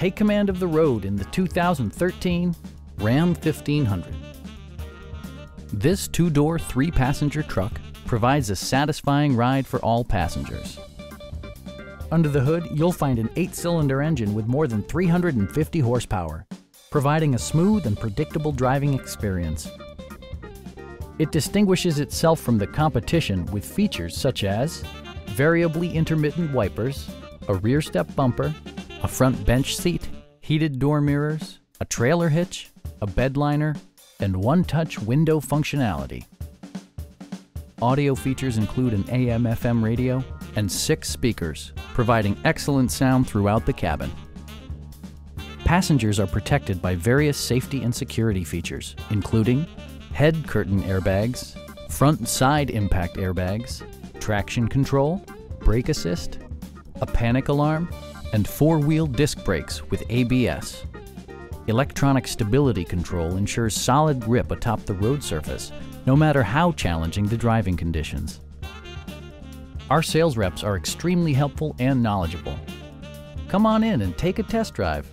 take command of the road in the 2013 Ram 1500. This two-door, three-passenger truck provides a satisfying ride for all passengers. Under the hood, you'll find an 8-cylinder engine with more than 350 horsepower, providing a smooth and predictable driving experience. It distinguishes itself from the competition with features such as variably intermittent wipers, a rear step bumper, a front bench seat, heated door mirrors, a trailer hitch, a bed liner, and one-touch window functionality. Audio features include an AM/FM radio and 6 speakers, providing excellent sound throughout the cabin. Passengers are protected by various safety and security features, including head curtain airbags, front and side impact airbags, traction control, brake assist, a panic alarm, and 4-wheel disc brakes with ABS. Electronic stability control ensures solid grip atop the road surface, no matter how challenging the driving conditions. Our sales reps are extremely helpful and knowledgeable. Come on in and take a test drive.